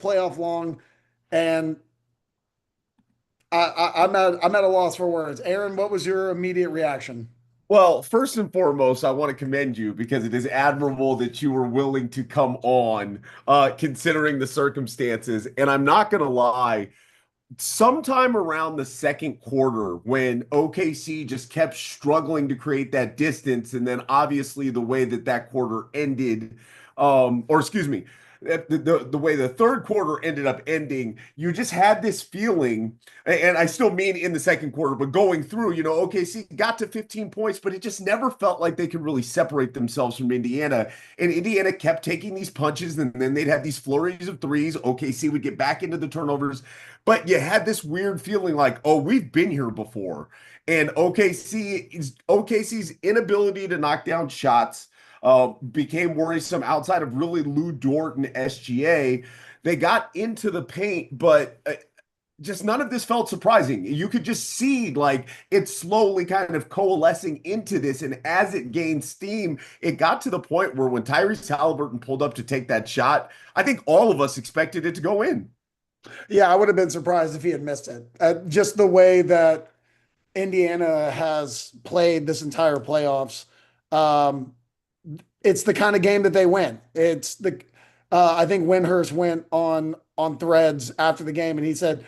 playoff long, and I'm at a loss for words. Aaron, what was your immediate reaction? Well, first and foremost, I want to commend you because it is admirable that you were willing to come on, considering the circumstances. And I'm not going to lie, sometime around the second quarter, when OKC just kept struggling to create that distance, and then obviously the way that that quarter ended, or excuse me, the way the third quarter ended up ending, you just had this feeling, and I still mean in the second quarter, but going through, OKC got to 15 points, but it just never felt like they could really separate themselves from Indiana. And Indiana kept taking these punches, and then they'd have these flurries of threes. OKC would get back into the turnovers, but you had this weird feeling like, oh, we've been here before. And OKC's inability to knock down shots became worrisome outside of really Lou Dort and SGA. They got into the paint, but just none of this felt surprising. You could just see like it slowly kind of coalescing into this. And as it gained steam, it got to the point where when Tyrese Halliburton pulled up to take that shot, I think all of us expected it to go in. Yeah, I would have been surprised if he had missed it. Just the way that Indiana has played this entire playoffs. Um, it's the kind of game that they win. It's the I think Windhurst went on Threads after the game and he said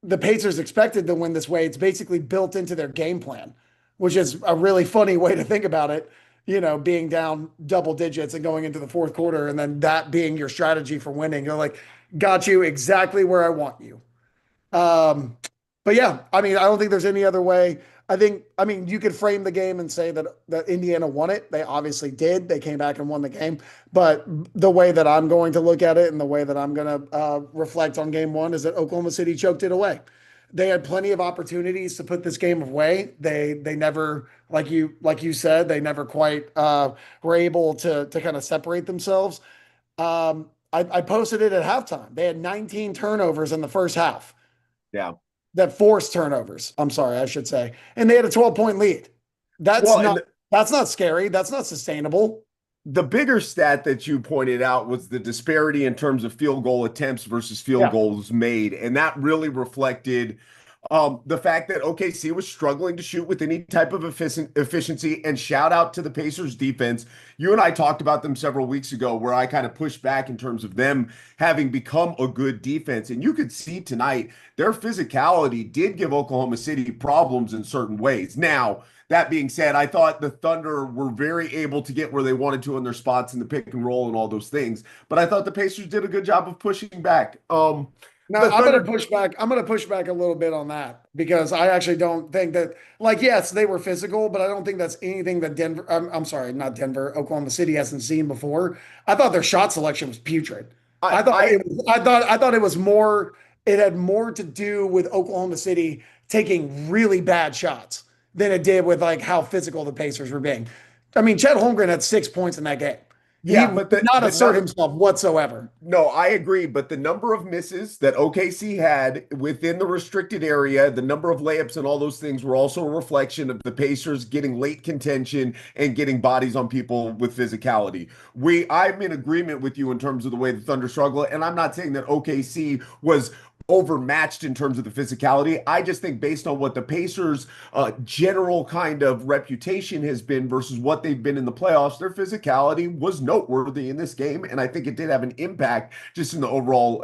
the Pacers expected to win this way. It's basically built into their game plan, which is a really funny way to think about it. Being down double digits and going into the fourth quarter, and then that being your strategy for winning. You're like, got you exactly where I want you. Um, but yeah, I mean, I don't think there's any other way. I mean, you could frame the game and say that Indiana won it. They obviously did. They came back and won the game. But the way that I'm going to look at it and the way that I'm going to reflect on game one is that Oklahoma City choked it away. They had plenty of opportunities to put this game away. They never, like you said, they never quite were able to kind of separate themselves. I posted it at halftime. They had 19 turnovers in the first half Yeah. that forced turnovers. I'm sorry, I should say. And they had a 12-point lead. That's Well, not and that's not scary. That's not sustainable. the bigger stat that you pointed out was the disparity in terms of field goal attempts versus field Yeah. goals made. And that really reflected the fact that OKC was struggling to shoot with any type of efficiency. And shout out to the Pacers defense. You and I talked about them several weeks ago, where I kind of pushed back in terms of them having become a good defense. And you could see tonight their physicality did give Oklahoma City problems in certain ways. Now, that being said, I thought the Thunder were very able to get where they wanted to in their spots in the pick and roll and all those things. But I thought the Pacers did a good job of pushing back. Now The I'm going to Thunder, push back. I'm going to push back a little bit on that because I actually don't think that, like, yes, they were physical, but I don't think that's anything that Denver, I'm sorry, not Denver, Oklahoma City hasn't seen before. I thought their shot selection was putrid. I, I, I thought it was more, it had more to do with Oklahoma City taking really bad shots than it did with like how physical the Pacers were being. I mean, Chet Holmgren had 6 points in that game. He yeah, did but not assert himself whatsoever. no, I agree. But the number of misses that OKC had within the restricted area, the number of layups and all those things were also a reflection of the Pacers getting late contention and getting bodies on people with physicality. I'm in agreement with you in terms of the way the Thunder struggle, and I'm not saying that OKC was overmatched in terms of the physicality. I just think based on what the Pacers' general kind of reputation has been versus what they've been in the playoffs, their physicality was noteworthy in this game, and I think it did have an impact just in the overall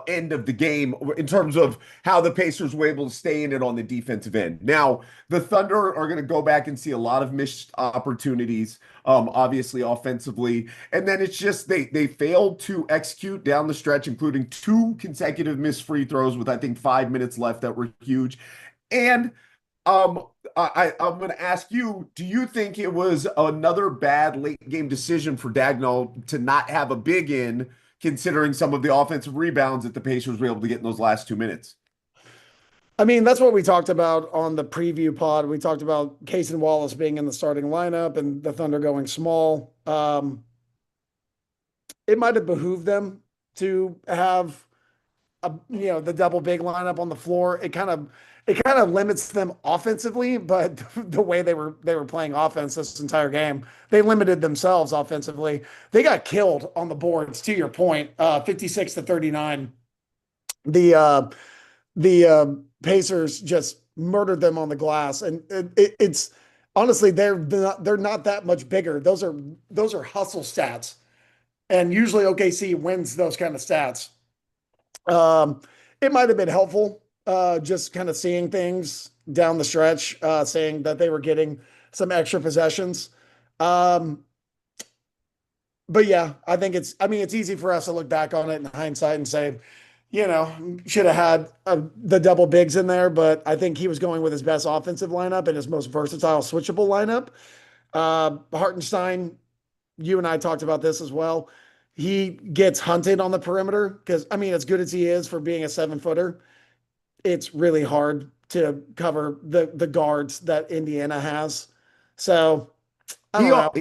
end of the game in terms of how the Pacers were able to stay in it on the defensive end. Now, the Thunder are going to go back and see a lot of missed opportunities, obviously offensively, and then it's just they failed to execute down the stretch, including two consecutive missed free throws with I think 5 minutes left that were huge. And um, I'm going to ask you: do you think it was another bad late game decision for Dagnall to not have a big in, considering some of the offensive rebounds that the Pacers were able to get in those last 2 minutes? I mean, that's what we talked about on the preview pod. We talked about Case and Wallace being in the starting lineup and the Thunder going small. It might have behooved them to have the double big lineup on the floor, it kind of limits them offensively, but the way they were playing offense this entire game, they limited themselves offensively. They got killed on the boards, to your point, 56 to 39. The Pacers just murdered them on the glass, and it's honestly they're not that much bigger. Those are hustle stats, and usually OKC wins those kind of stats. Um, it might have been helpful, just kind of seeing things down the stretch, saying that they were getting some extra possessions. Um, but yeah, I mean, it's easy for us to look back on it in hindsight and say, should have had the double bigs in there, but I think he was going with his best offensive lineup and his most versatile switchable lineup. Hartenstein, you and I talked about this as well. He gets hunted on the perimeter because, I mean, as good as he is for being a 7-footer, it's really hard to cover the guards that Indiana has. So I He don't know. al-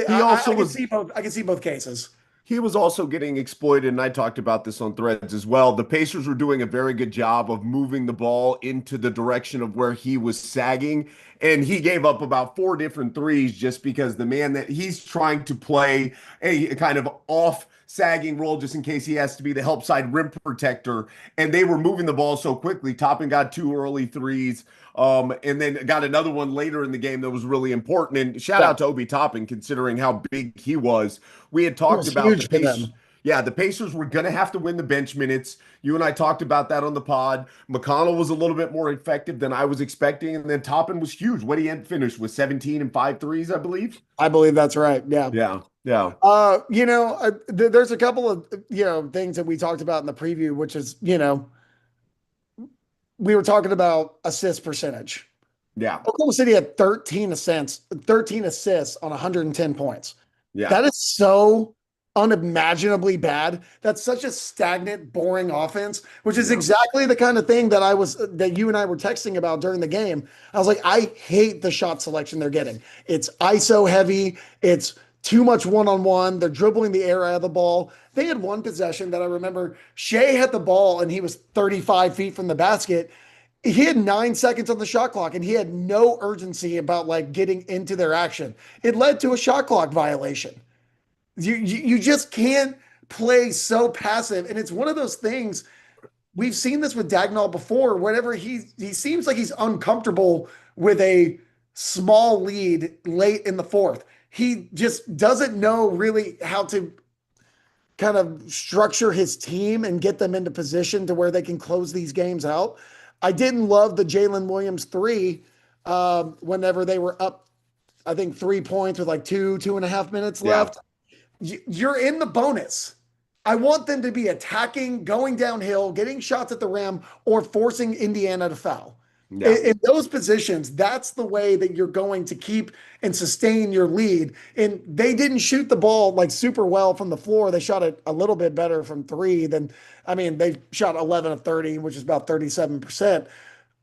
he also I can was see both. I can see both cases. he was also getting exploited, and I talked about this on Threads as well. The Pacers were doing a very good job of moving the ball into the direction of where he was sagging, and he gave up about four different threes just because the man that he's trying to play a kind of off sagging role just in case he has to be the help side rim protector, and they were moving the ball so quickly. Toppin got two early threes. And then got another one later in the game that was really important. And shout Yeah, out to Obi Toppin, considering how big he was. We had it talked was about the huge for Pacers. them. Yeah, the Pacers were going to have to win the bench minutes. You and I talked about that on the pod. McConnell was a little bit more effective than I was expecting. And then Toppin was huge. What he had finished with 17 and 5 threes, I believe. I believe that's right. Yeah. Yeah, yeah, There's a couple of things that we talked about in the preview, which is we were talking about assist percentage. yeah, Oklahoma City had 13 assists on 110 points. yeah, That is so unimaginably bad. That's such a stagnant, boring offense, which is yeah. exactly the kind of thing that you and I were texting about during the game. I was like, I hate the shot selection they're getting. It's ISO heavy. It's too much one-on-one. They're dribbling the air out of the ball. They had one possession that I remember. Shea had the ball and he was 35 feet from the basket. He had 9 seconds on the shot clock and he had no urgency about like getting into their action. It led to a shot clock violation. You just can't play so passive. And it's one of those things. We've seen this with Dagnall before. Whenever he seems like he's uncomfortable with a small lead late in the fourth. He just doesn't know really how to kind of structure his team and get them into position to where they can close these games out. I didn't love the Jalen Williams three whenever they were up, I think 3 points with like 2.5 minutes Yeah. left. You're in the bonus. I want them to be attacking, going downhill, getting shots at the rim, or forcing Indiana to foul. Yeah. In those positions, that's the way that you're going to keep and sustain your lead. And they didn't shoot the ball like super well from the floor. They shot it a little bit better from three than, I mean, they shot 11 of 30, which is about 37%.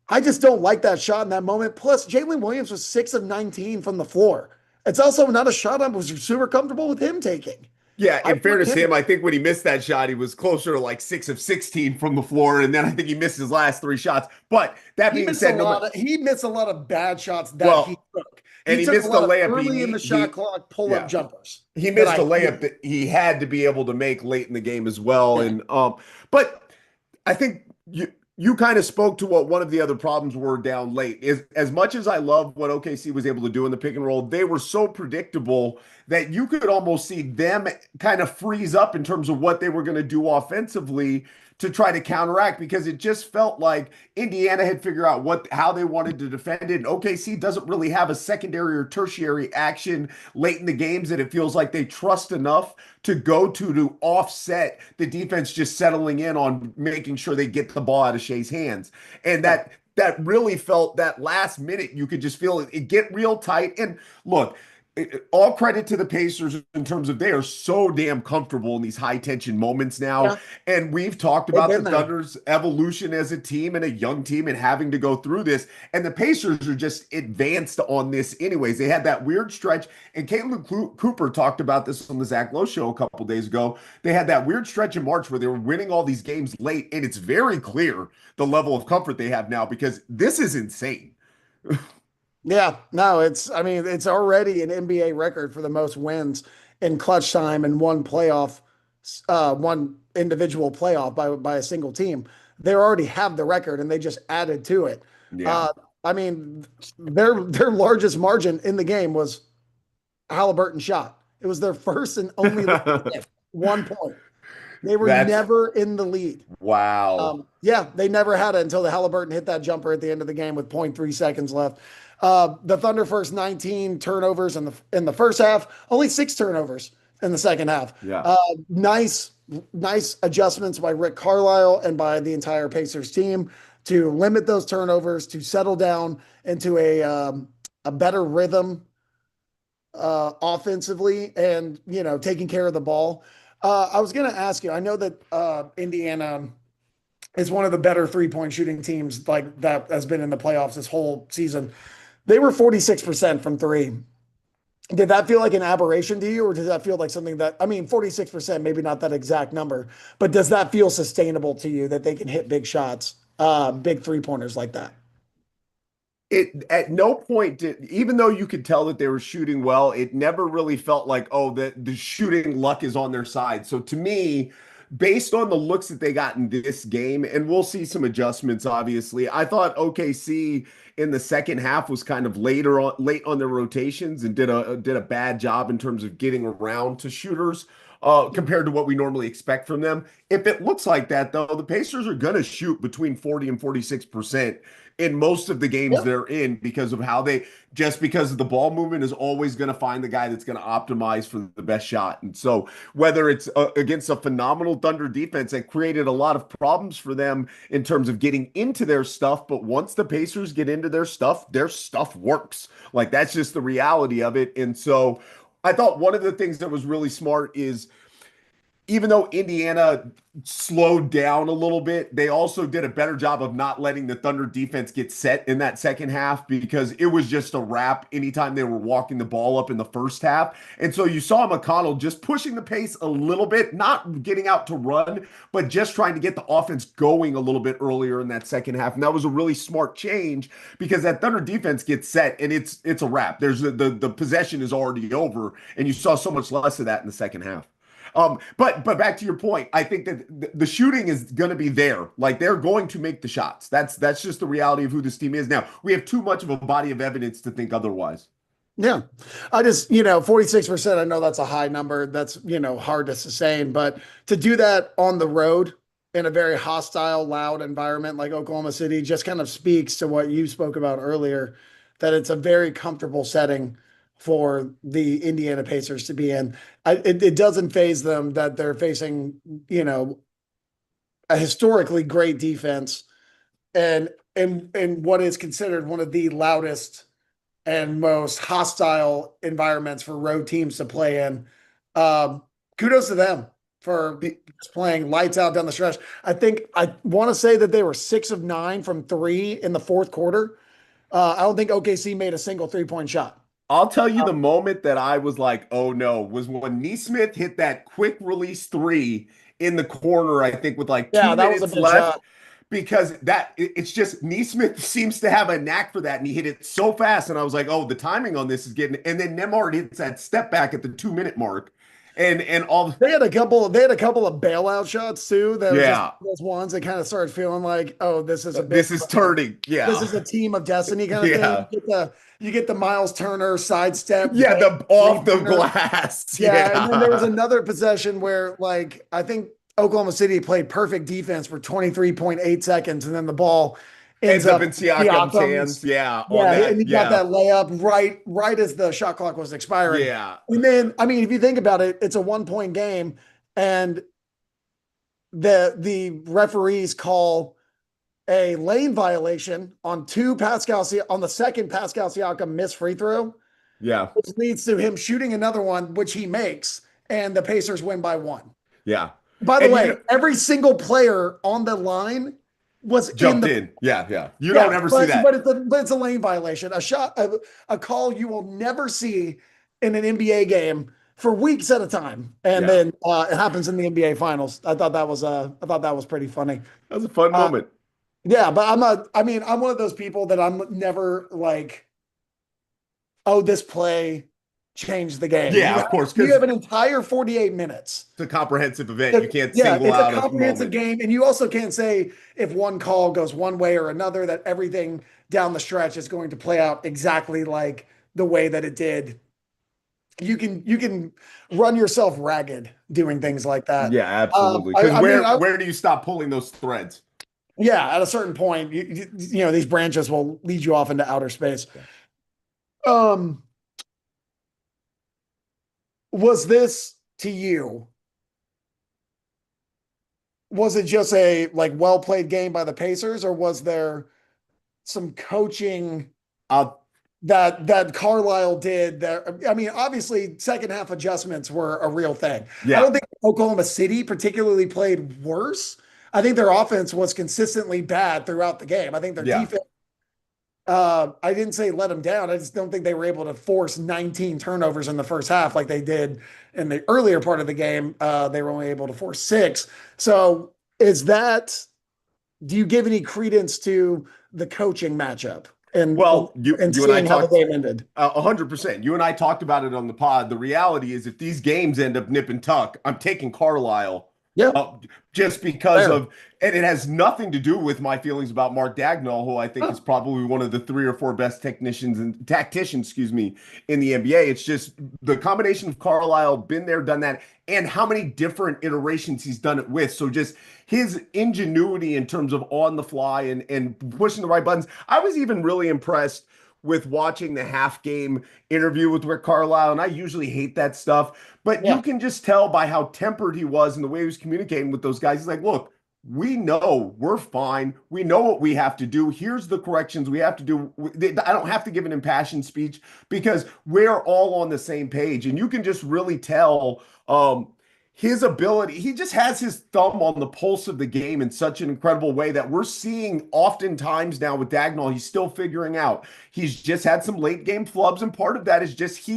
I just don't like that shot in that moment. Plus, Jalen Williams was 6 of 19 from the floor. It's also not a shot I was super comfortable with him taking. Yeah, I in want fairness him to him, to, I think when he missed that shot, he was closer to like 6 of 16 from the floor, and then I think he missed his last three shots. But that he being missed a said, no, lot of he missed a lot of bad shots that he well, took. and He he took a missed the lot of layup. early in the shot clock pull-up Yeah, jumpers he that missed a I layup hated. that he had to be able to make late in the game as well. Yeah. And but I think you kind of spoke to what one of the other problems were down late. Is as much as I love what OKC was able to do in the pick and roll, they were so predictable that you could almost see them kind of freeze up in terms of what they were going to do offensively to try to counteract because it just felt like Indiana had figured out how they wanted to defend it. And OKC doesn't really have a secondary or tertiary action late in the games that it feels like they trust enough to go to offset the defense just settling in on making sure they get the ball out of Shea's hands. And Yeah. that really felt that last minute you could just feel it get real tight. And look, all credit to the Pacers in terms of they are so damn comfortable in these high tension moments now. Yeah, And we've talked they've about the been there. Thunder's evolution as a team and a young team and having to go through this. And the Pacers are just advanced on this anyways. They had that weird stretch, and Caitlin Cooper talked about this on the Zach Lowe show a couple days ago. They had that weird stretch in March where they were winning all these games late, and it's very clear the level of comfort they have now because this is insane. Yeah, no, I mean, it's already an NBA record for the most wins in clutch time in one individual playoff by a single team. They already have the record and they just added to it. Yeah. Uh, I mean, their largest margin in the game was Halliburton shot. It was their first and only 1 point. They were That's never in the lead. wow. Yeah, they never had it until the Halliburton hit that jumper at the end of the game with 0.3 seconds left. The Thunder first 19 turnovers in the first half, only 6 turnovers in the second half. Yeah. Nice adjustments by Rick Carlisle and by the entire Pacers team to limit those turnovers, to settle down into a better rhythm offensively, and taking care of the ball. I was going to ask you. I know that Indiana is one of the better 3-point shooting teams like that has been in the playoffs this whole season. They were 46% from three. Did that feel like an aberration to you, or does that feel like something that, I mean, 46%, maybe not that exact number, but does that feel sustainable to you that they can hit big shots, big 3-pointers like that? It at no point did, even though you could tell that they were shooting well, it never really felt like, oh, the shooting luck is on their side. So to me, based on the looks that they got in this game, and we'll see some adjustments, obviously, I thought OKC in the second half was kind of late on their rotations and did a bad job in terms of getting around to shooters. Compared to what we normally expect from them. If it looks like that, though, the Pacers are going to shoot between 40 and 46% in most of the games Yeah. they're in because of how just because of the ball movement is always going to find the guy that's going to optimize for the best shot. And so whether it's against a phenomenal Thunder defense that created a lot of problems for them in terms of getting into their stuff, but once the Pacers get into their stuff works. Like that's just the reality of it. And so I thought one of the things that was really smart is even though Indiana slowed down a little bit, they also did a better job of not letting the Thunder defense get set in that second half because it was just a wrap anytime they were walking the ball up in the first half. And so you saw McConnell just pushing the pace a little bit, not getting out to run, but just trying to get the offense going a little bit earlier in that second half. And that was a really smart change because that Thunder defense gets set and it's a wrap. There's the possession is already over, and you saw so much less of that in the second half. But back to your point, I think that the shooting is going to be there. Like they're going to make the shots. That's just the reality of who this team is now. We have too much of a body of evidence to think otherwise. Yeah. 46%, I know that's a high number. That's, hard to sustain, but to do that on the road in a very hostile, loud environment like Oklahoma City just kind of speaks to what you spoke about earlier, that it's a very comfortable setting for the Indiana Pacers to be in. It doesn't faze them that they're facing, a historically great defense and what is considered one of the loudest and most hostile environments for road teams to play in. Kudos to them for just playing lights out down the stretch. I want to say that they were 6 of 9 from three in the fourth quarter. I don't think OKC made a single 3-point shot. I'll tell you the moment that I was like, oh no, was when Neesmith hit that quick release three in the corner, I think with like Yeah, two that was a minutes big left. shot. Because it's just Neesmith seems to have a knack for that, and he hit it so fast, and I was like, oh, the timing on this is getting. And then Nembhard hits that step back at the 2 minute mark, and all. They had a couple. They had a couple of bailout shots too. That were just Yeah, those ones that kind of started feeling like, oh, this is a bit. this is turning. This Yeah, is a team of destiny kind of yeah, thing. You get the Miles Turner sidestep. yeah. The off the three-pointer. glass. Yeah, and then there was Yeah, another possession where, like, I think Oklahoma City played perfect defense for 23.8 seconds, and then the ball ends ends up up in Siakam's hands. Siakam's. Yeah, on Yeah, that. and he got Yeah, that layup right as the shot clock was expiring. yeah. And then, I mean, if you think about it, it's a 1-point game, and the referees call a lane violation on the second Pascal Siakam missed free throw. Yeah. which leads to him shooting another one, which he makes, and the Pacers win by one. Yeah. By the And way, every single player on the line was in jumped the in. Yeah, yeah. You don't yeah, ever see but that. it's a lane violation, a call you will never see in an NBA game for weeks at a time, and Yeah. then it happens in the NBA Finals. I thought that was pretty funny. That was a fun Uh, moment. yeah, but I'm not. I mean, I'm one of those people that I'm never like, oh, this play changed the game. Yeah, of course, You because have an entire 48 minutes. it's a comprehensive event. You can't Yeah, single it's a out a comprehensive moment. game, and you also can't say if one call goes one way or another that everything down the stretch is going to play out exactly like the way that it did. You can run yourself ragged doing things like that. Yeah, absolutely. Because I mean, where do you stop pulling those threads? yeah, at a certain point, these branches will lead you off into outer space. Yeah. Um, was this to you? Was it just a like well played game by the Pacers, or was there some coaching Uh, that Carlisle did that? I mean, obviously, second half adjustments were a real thing. I yeah, don't think Oklahoma City particularly played worse. I think their offense was consistently bad throughout the game. I think their yeah. defense, I didn't say let them down. I just don't think they were able to force 19 turnovers in the first half like they did in the earlier part of the game. They were only able to force six. So is that, do you give any credence to the coaching matchup Well, you and you and I seeing how the talked game ended? 100%. You and I talked about it on the pod. The reality is, if these games end up nip and tuck, I'm taking Carlisle Yeah, uh, just because fair. of, and it has nothing to do with my feelings about Mark Dagnall, who I think is Huh. probably one of the three or four best technicians and tacticians, excuse me, in the NBA. It's just the combination of Carlisle, been there, done that, and how many different iterations he's done it with. So just his ingenuity in terms of on the fly and pushing the right buttons. I was even really impressed with watching the half game interview with Rick Carlisle, and I usually hate that stuff, but you Yeah, can just tell by how tempered he was and the way he was communicating with those guys. He's like, look, we know we're fine. We know what we have to do. Here's the corrections we have to do. I don't have to give an impassioned speech because we're all on the same page. And you can just really tell his ability. He just has his thumb on the pulse of the game in such an incredible way that we're seeing oftentimes now with Dagnall. He's still figuring out. He's just had some late game flubs, and part of that is just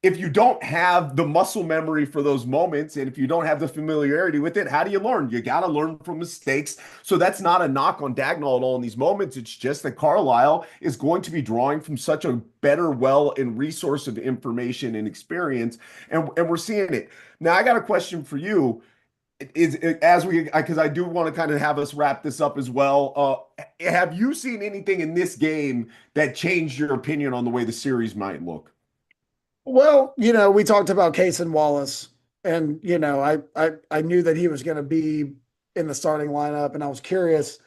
if you don't have the muscle memory for those moments and if you don't have the familiarity with it, how do you learn? You got to learn from mistakes. So that's not a knock on Dagnall at all in these moments. It's just that Carlisle is going to be drawing from such a better well and resource of information and experience. And we're seeing it. Now, I got a question for you. Is as we because I do want to kind of have us wrap this up as well. Have you seen anything in this game that changed your opinion on the way the series might look? well, we talked about Case and Wallace, and I knew that he was going to be in the starting lineup, and I was curious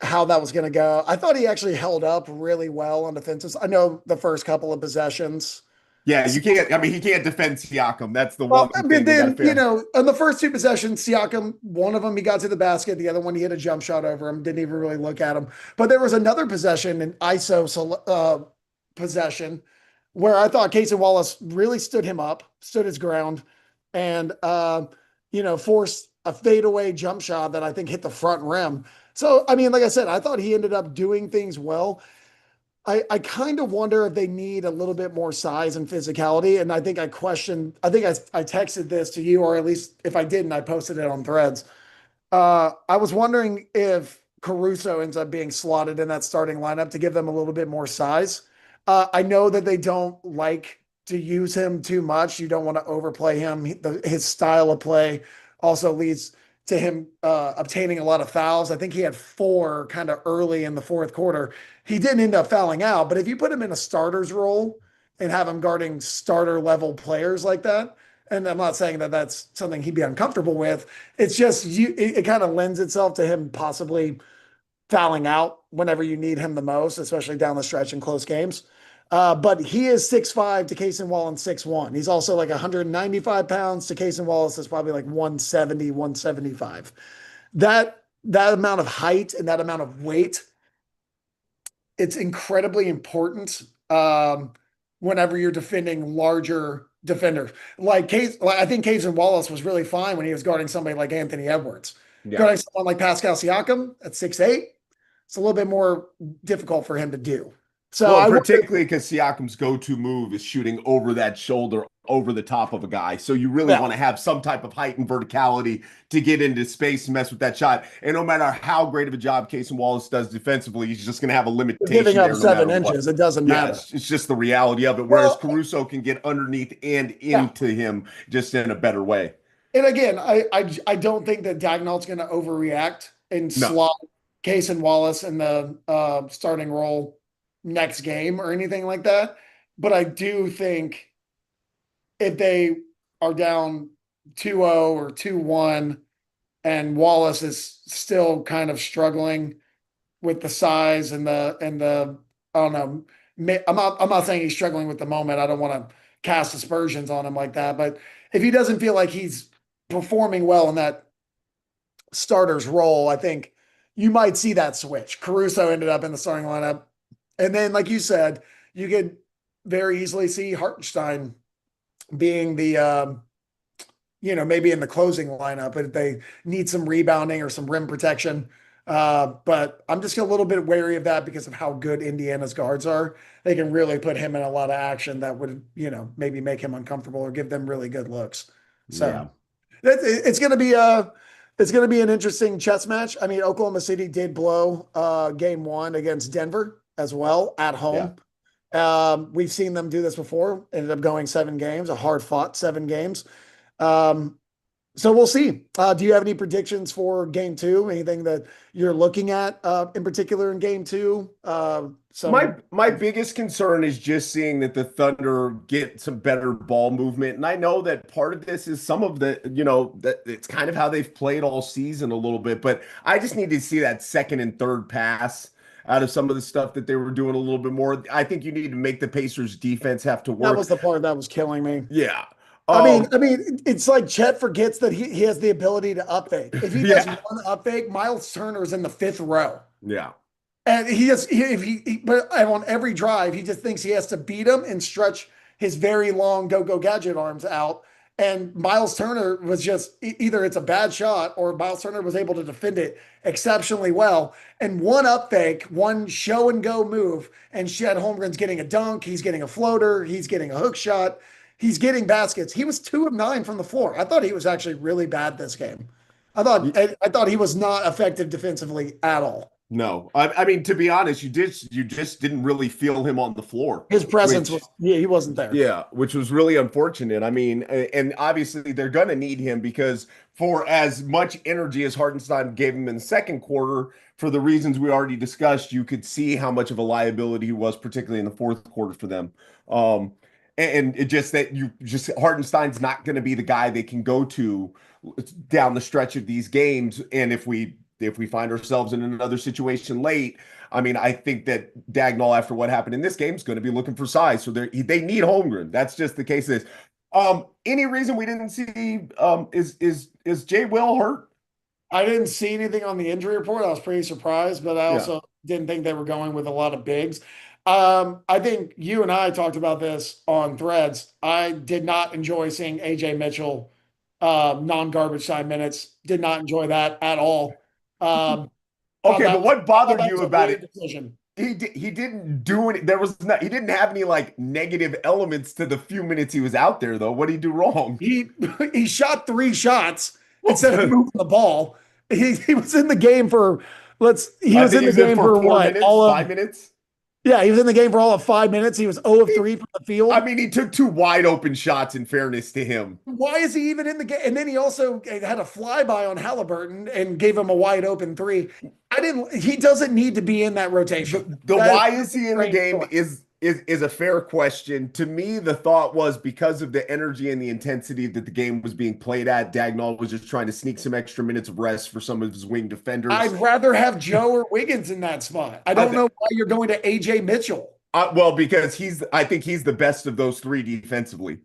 how that was going to go. I thought he actually held up really well on defenses. I know the first couple of possessions. Yeah, you can't. I mean, he can't defend Siakam. That's the Well, one but thing they got to then, figure. on the first two possessions, Siakam, one of them, he got to the basket. The other one, he hit a jump shot over him. Didn't even really look at him. But there was another possession, an possession, where I thought Casey Wallace really stood him up, stood his ground, and, forced a fadeaway jump shot that I think hit the front rim. So, I mean, like I said, I thought he ended up doing things well. I kind of wonder if they need a little bit more size and physicality. And I think I texted this to you, or at least if I didn't, I posted it on Threads. I was wondering if Caruso ends up being slotted in that starting lineup to give them a little bit more size. I know that they don't like to use him too much. You don't want to overplay him. His style of play also leads to him obtaining a lot of fouls. I think he had four kind of early in the fourth quarter. He didn't end up fouling out, but if you put him in a starter's role and have him guarding starter level players like that, and I'm not saying that that's something he'd be uncomfortable with. It's just it kind of lends itself to him possibly fouling out whenever you need him the most, especially down the stretch in close games. But he is 6'5" to Cason Wallace 6'1". He's also like 195 pounds to Cason Wallace is probably like 170, 175. That amount of height and that amount of weight, it's incredibly important. whenever you're defending larger defenders. I think Casey Wallace was really fine when he was guarding somebody like Anthony Edwards. Yeah. Guarding someone like Pascal Siakam at 6'8", it's a little bit more difficult for him to do. So Well, I wonder, particularly because Siakam's go-to move is shooting over that shoulder, over the top of a guy. So you really yeah, want to have some type of height and verticality to get into space and mess with that shot. And no matter how great of a job Casey Wallace does defensively, he's just going to have a limitation giving up there no 7 matter what. inches, it doesn't Yeah, matter. it's just the reality of it. Whereas Well, Caruso can get underneath and yeah. into him just in a better way. And again, I don't think that Dagnall's going to overreact and No. slot Case and Wallace in the starting role next game or anything like that. But I do think if they are down 2-0 or 2-1 and Wallace is still kind of struggling with the size and the I don't know. I'm not saying he's struggling with the moment. I don't want to cast aspersions on him like that. But if he doesn't feel like he's performing well in that starter's role, I think you might see that switch. Caruso ended up in the starting lineup. And then, like you said, you could very easily see Hartenstein being maybe in the closing lineup, but if they need some rebounding or some rim protection. But I'm just a little bit wary of that because of how good Indiana's guards are. They can really put him in a lot of action that would, maybe make him uncomfortable or give them really good looks. So Yeah. it's going to be an interesting chess match. I mean, Oklahoma City did blow game 1 against Denver as well at home. We've seen them do this before. Ended up going 7 games, a hard fought 7 games. So we'll see. Do you have any predictions for game 2? Anything that you're looking at in particular in game 2? My biggest concern is just seeing that the Thunder get some better ball movement. And I know that part of this is some of the, that it's kind of how they've played all season a little bit, but I just need to see that second and third pass out of some of the stuff that they were doing a little bit more. I think you need to make the Pacers defense have to work. That was the part that was killing me. Yeah. I mean, it's like Chet forgets that he has the ability to up fake. If he does one up fake, Miles Turner's in the 5th row. Yeah. And but on every drive, he just thinks he has to beat him and stretch his very long go gadget arms out. And Miles Turner was just either it's a bad shot or Miles Turner was able to defend it exceptionally well. And one up fake, one show and go move, and Chet Holmgren's getting a dunk, he's getting a floater, he's getting a hook shot, he's getting baskets. He was 2 of 9 from the floor. I thought he was actually really bad this game. I thought he was not effective defensively at all. No, I mean, to be honest, you just didn't really feel him on the floor. His presence he wasn't there. Yeah, which was really unfortunate. I mean, and obviously they're going to need him because for as much energy as Hartenstein gave him in the second quarter, for the reasons we already discussed, you could see how much of a liability he was, particularly in the fourth quarter for them. And it just that Hartenstein's not going to be the guy they can go to down the stretch of these games. And if we find ourselves in another situation late, I mean, I think that Dagnall, after what happened in this game, is going to be looking for size. So they need Holmgren. That's just the case. Any reason we didn't see is Jay Will hurt? I didn't see anything on the injury report. I was pretty surprised, but I also didn't think they were going with a lot of bigs. I think you and I talked about this on Threads. I did not enjoy seeing AJ Mitchell non-garbage time minutes. Did not enjoy that at all. Okay, but what bothered you about it? Decision. He didn't do it. He didn't have any like negative elements to the few minutes he was out there though. What did he do wrong? He shot 3 shots instead of moving the ball. He was in the game for what? 5 minutes? Yeah, he was in the game for all of 5 minutes. He was 0 of 3 from the field. I mean, he took 2 wide open shots in fairness to him. Why is he even in the game? And then he also had a flyby on Halliburton and gave him a wide open 3. He doesn't need to be in that rotation. Why is he in the game is a fair question. To me, the thought was because of the energy and the intensity that the game was being played at, Dagnall was just trying to sneak some extra minutes of rest for some of his wing defenders. I'd rather have Joe or Wiggins in that spot. I don't know why you're going to AJ Mitchell. Well, because I think he's the best of those 3 defensively.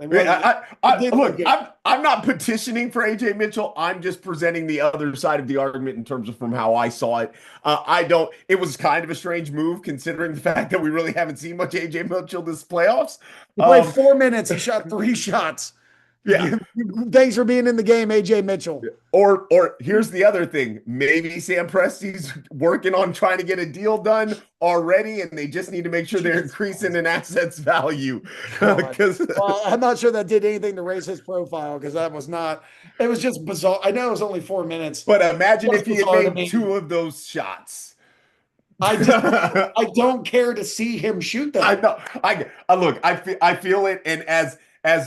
They I, mean, won. It did look look, good. I'm not petitioning for AJ Mitchell. I'm just presenting the other side of the argument in terms of from how I saw it. I don't. It was kind of a strange move considering the fact that we really haven't seen much AJ Mitchell this playoffs. He played Um, 4 minutes. He shot 3 shots. yeah. Thanks for being in the game, AJ Mitchell. Or here's the other thing. Maybe Sam Presti's working on trying to get a deal done already, and they just need to make sure they're Jesus increasing an asset's value. God. Because Well, I'm not sure that did anything to raise his profile because that was not, it was just bizarre. I know it was only 4 minutes. but It imagine was if he had bizarre to made me. two of those shots. I just, I don't care to see him shoot I them. know. Look. I feel it, and as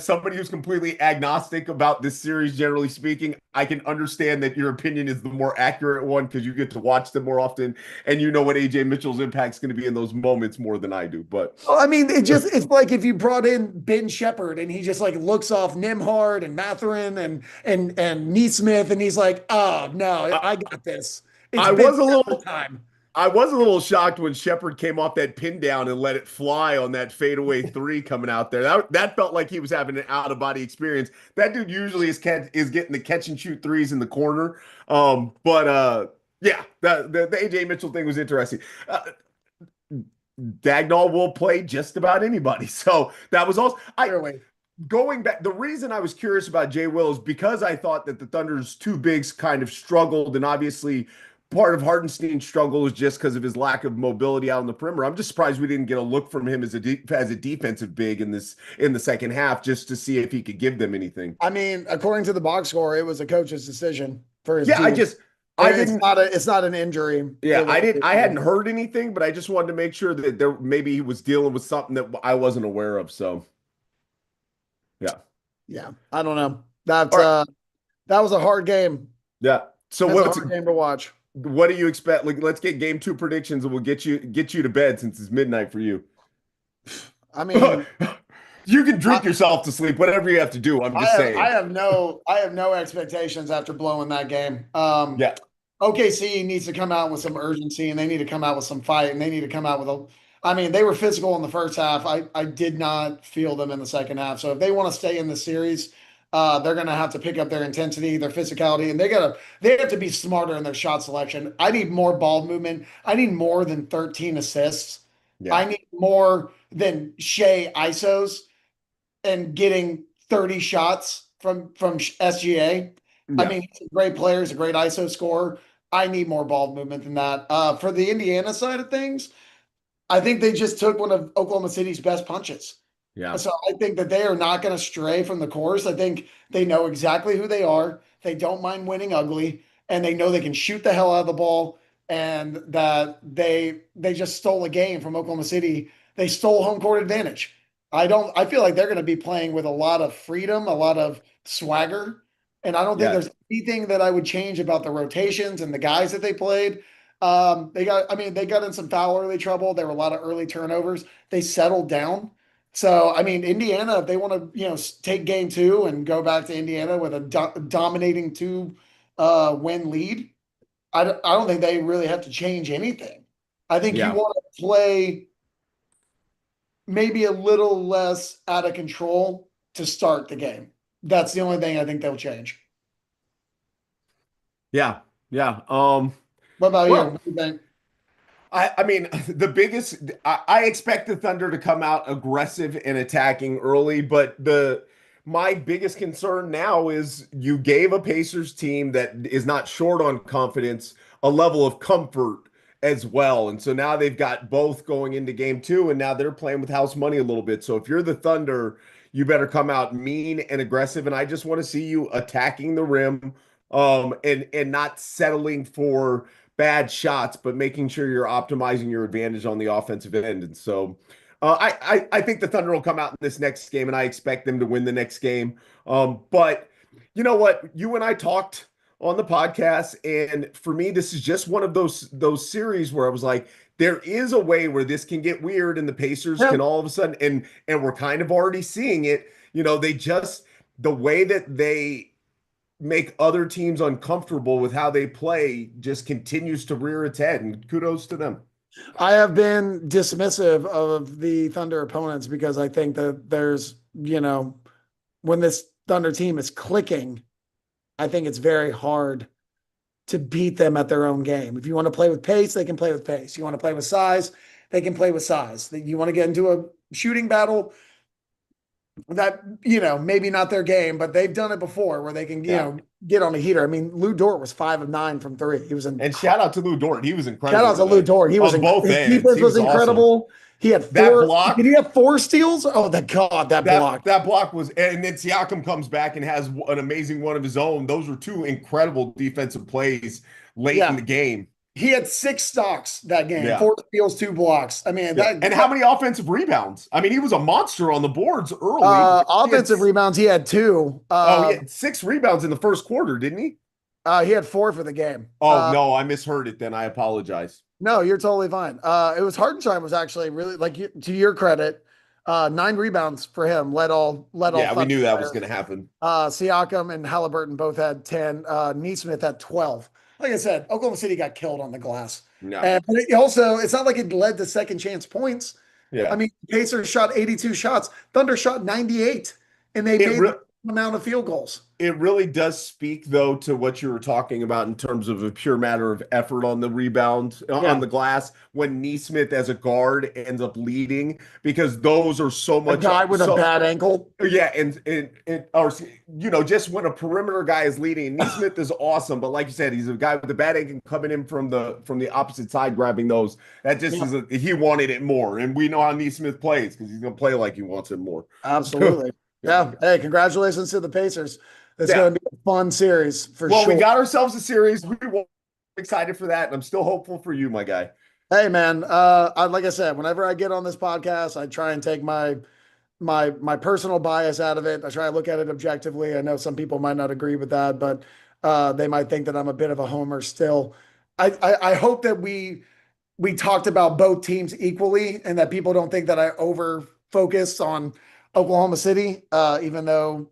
somebody who's completely agnostic about this series, generally speaking, I can understand that your opinion is the more accurate one because you get to watch them more often, and you know what AJ Mitchell's impact is going to be in those moments more than I do. But Well, I mean, it's like if you brought in Ben Shepherd and he just like looks off Nimhard and Matherin and Neesmith and he's like, oh no, I, I got this. It's I Ben was a Shepherd little time. I was a little shocked when Shepard came off that pin down and let it fly on that fadeaway three coming out there. That felt like he was having an out of body experience. That dude usually is getting the catch and shoot threes in the corner. But yeah, the AJ Mitchell thing was interesting. Dagnall will play just about anybody, so that was also Clearly. going back. The reason I was curious about Jay Will is because I thought that the Thunder's two bigs kind of struggled, and obviously part of Hardenstein's struggle is just because of his lack of mobility out on the perimeter. I'm just surprised we didn't get a look from him as a defensive big in the second half just to see if he could give them anything. I mean, according to the box score, it was a coach's decision for his Yeah, team. I It's didn't. not an injury. Yeah, I hadn't heard anything, but I just wanted to make sure that there maybe he was dealing with something that I wasn't aware of. So yeah. Yeah, I don't know. That All right. that was a hard game. Yeah. So That's a hard game to watch. what do you expect? Like, let's get game two predictions, and we'll get you to bed since it's midnight for you. I mean, You can drink yourself to sleep, whatever you have to do. I'm just saying. I have no expectations after blowing that game. Yeah. OKC needs to come out with some urgency and they need to come out with some fight and they need to come out with a. I mean, they were physical in the first half. I did not feel them in the second half. So if they want to stay in the series, they're going to have to pick up their intensity, their physicality, and they have to be smarter in their shot selection. I need more ball movement. I need more than 13 assists. Yeah. I need more than Shea ISOs and getting 30 shots from SGA. I Yeah. mean, he's a great player, he's a great ISO scorer. I need more ball movement than that. For the Indiana side of things, I think they just took one of Oklahoma City's best punches. Yeah. So I think that they are not going to stray from the course. I think they know exactly who they are. They don't mind winning ugly, and they know they can shoot the hell out of the ball. And that they just stole a game from Oklahoma City. They stole home court advantage. I feel like they're going to be playing with a lot of freedom, a lot of swagger. And I don't think Yeah. there's anything that I would change about the rotations and the guys that they played. They got in some foul early trouble. There were a lot of early turnovers. They settled down. So, I mean, Indiana, if they want to, take game two and go back to Indiana with a dominating win lead, I don't think they really have to change anything. I think you Yeah. want to play maybe a little less out of control to start the game. That's the only thing I think they'll change. Yeah. Yeah. What about you? Well, What do you think? I mean, the biggest, I expect the Thunder to come out aggressive and attacking early, but my biggest concern now is you gave a Pacers team that is not short on confidence a level of comfort as well. And so now they've got both going into game two, and now they're playing with house money a little bit. So if you're the Thunder, you better come out mean and aggressive. And I just want to see you attacking the rim, and not settling for bad shots, but making sure you're optimizing your advantage on the offensive end. And so I think the Thunder will come out in this next game, and I expect them to win the next game. But you know what? You and I talked on the podcast, and for me, this is just one of those series where I was like, there is a way where this can get weird, and the Pacers Yeah. can all of a sudden, and we're kind of already seeing it. They just the way that they make other teams uncomfortable with how they play just continues to rear its head, and kudos to them. I have been dismissive of the Thunder opponents because I think that there's, when this Thunder team is clicking, I think it's very hard to beat them at their own game. If you want to play with pace, they can play with pace. You want to play with size, they can play with size. You want to get into a shooting battle, that, maybe not their game, but they've done it before where they can, get on a heater. I mean, Lou Dort was 5 of 9 from 3. He was in. And shout out to Lou Dort. He was incredible. Shout out to Lou Dort. He was on both his ends. defense was incredible. Awesome. He had 4. That block. Did he have 4 steals? Oh, that block. That block was, and then Siakam comes back and has an amazing one of his own. Those were 2 incredible defensive plays late in the game. He had 6 stocks that game, 4 steals, 2 blocks. I mean, and how many offensive rebounds? I mean, he was a monster on the boards early. Offensive rebounds, he had 2. He had 6 rebounds in the first quarter, didn't he? He had 4 for the game. Oh, no, I misheard it then. I apologize. No, you're totally fine. It was Hartenstein was actually really, like, to your credit, 9 rebounds for him. Led all. Yeah, we knew that was going to happen. Siakam and Halliburton both had 10. Neesmith had 12. Like I said, Oklahoma City got killed on the glass. No. But it's not like it led to second chance points. Yeah. I mean, Pacers shot 82 shots. Thunder shot 98, and they made the amount of field goals. It really does speak, though, to what you were talking about in terms of a pure matter of effort on the rebound, on the glass, when Neesmith as a guard ends up leading, because those are so much. A guy with a bad ankle. Yeah, or just when a perimeter guy is leading, and Neesmith is awesome, but like you said, he's a guy with a bad ankle coming in from the opposite side, grabbing those. That just he wanted it more, and we know how Neesmith plays because he's going to play like he wants it more. Absolutely. Yeah. Hey, congratulations to the Pacers. It's going to be a fun series for sure. Well, we got ourselves a series. We were excited for that, and I'm still hopeful for you, my guy. Hey, man. Like I said, whenever I get on this podcast, I try and take my personal bias out of it. I try to look at it objectively. I know some people might not agree with that, but they might think that I'm a bit of a homer still. I hope that we talked about both teams equally, and that people don't think that I over focus on Oklahoma City, even though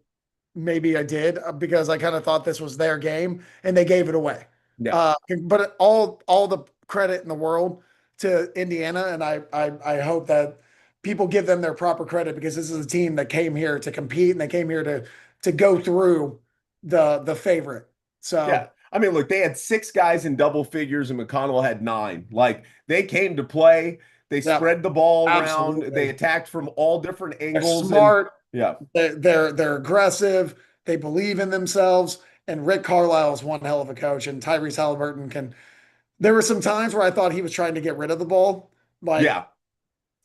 maybe I did, because I kind of thought this was their game and they gave it away. Yeah. But all the credit in the world to Indiana, and I hope that people give them their proper credit, because this is a team that came here to compete, and they came here to go through the favorite. So yeah. I mean, look, they had 6 guys in double figures and McConnell had 9. Like, they came to play. They spread the ball around. They attacked from all different angles. They're smart. Yeah. They're aggressive. They believe in themselves. And Rick Carlisle is one hell of a coach. And Tyrese Halliburton can. There were some times where I thought he was trying to get rid of the ball.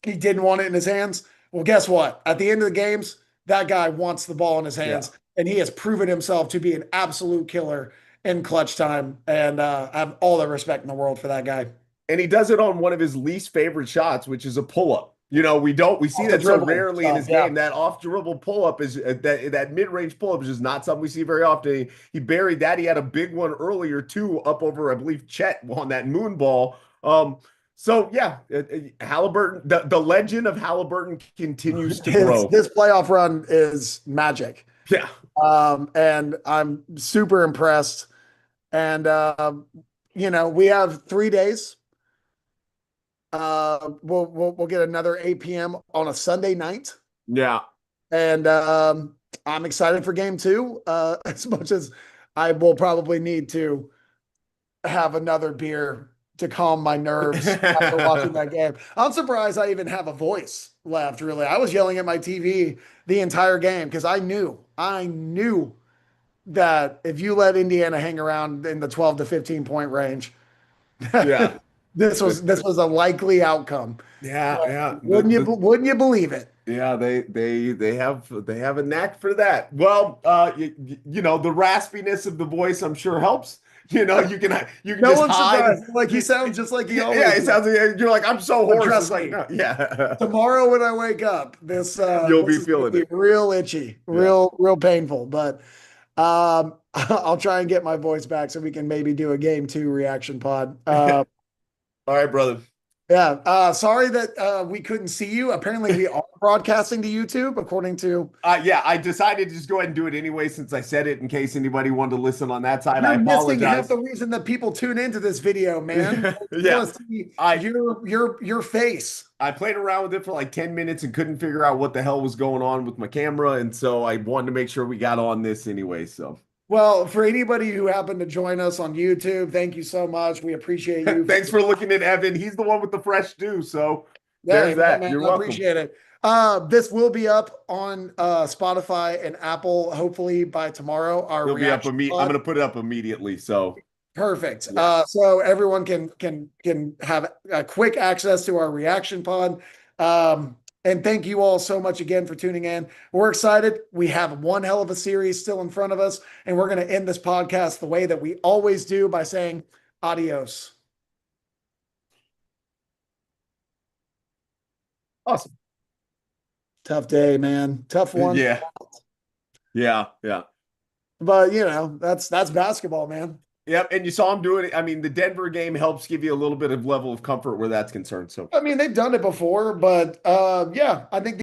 He didn't want it in his hands. Well, guess what? At the end of the games, that guy wants the ball in his hands. Yeah. And he has proven himself to be an absolute killer in clutch time. And I have all the respect in the world for that guy. And he does it on one of his least favorite shots, which is a pull-up. We see that so rarely in his game. That off dribble pull-up is that mid-range pull-up is just not something we see very often. He buried that. He had a big one earlier too, up over, I believe, Chet on that moon ball. So yeah, Halliburton, the legend of Halliburton continues to grow. This playoff run is magic. Yeah. And I'm super impressed. And we have 3 days. We'll get another 8 p.m. on a Sunday night. Yeah. And I'm excited for game 2, as much as I will probably need to have another beer to calm my nerves after watching that game. I'm surprised I even have a voice left, really. I was yelling at my TV the entire game because I knew that if you let Indiana hang around in the 12 to 15 point range, yeah. This was a likely outcome. Yeah. Wouldn't you believe it? Yeah, they have a knack for that. Well, the raspiness of the voice, I'm sure helps. You can no just one's hide. Surprised. Like he sounds just like he always. Yeah, it sounds like you're like, I'm so hoarse. Trust me. like, yeah. Tomorrow when I wake up, you'll be feeling it. Real itchy, real painful. But I'll try and get my voice back so we can maybe do a game 2 reaction pod. All right, brother. Yeah. Sorry that we couldn't see you. Apparently, we are broadcasting to YouTube, according to. Yeah, I decided to just go ahead and do it anyway since I said it in case anybody wanted to listen on that side. I You're missing half apologize. the reason that people tune into this video, man. They Yeah, want to see I your face. I played around with it for like 10 minutes and couldn't figure out what the hell was going on with my camera, and so I wanted to make sure we got on this anyway. So Well, for anybody who happened to join us on YouTube, thank you so much. We appreciate you. thanks for looking at Evan. He's the one with the fresh stew. So Hey, there's yeah, that. man, You're I welcome. appreciate it. This will be up on Spotify and Apple hopefully by tomorrow. Our It'll be up reaction I'm pod. gonna put it up immediately. So Perfect. yeah. So everyone can have quick access to our reaction pod. And thank you all so much again for tuning in. We're excited. We have one hell of a series still in front of us, and we're going to end this podcast the way that we always do by saying adios. Awesome. Tough day, man. Tough one. Yeah. Yeah. Yeah. But that's basketball, man. Yep. And you saw him doing it. I mean, the Denver game helps give you a little bit of level of comfort where that's concerned. So I mean, they've done it before, but yeah, I think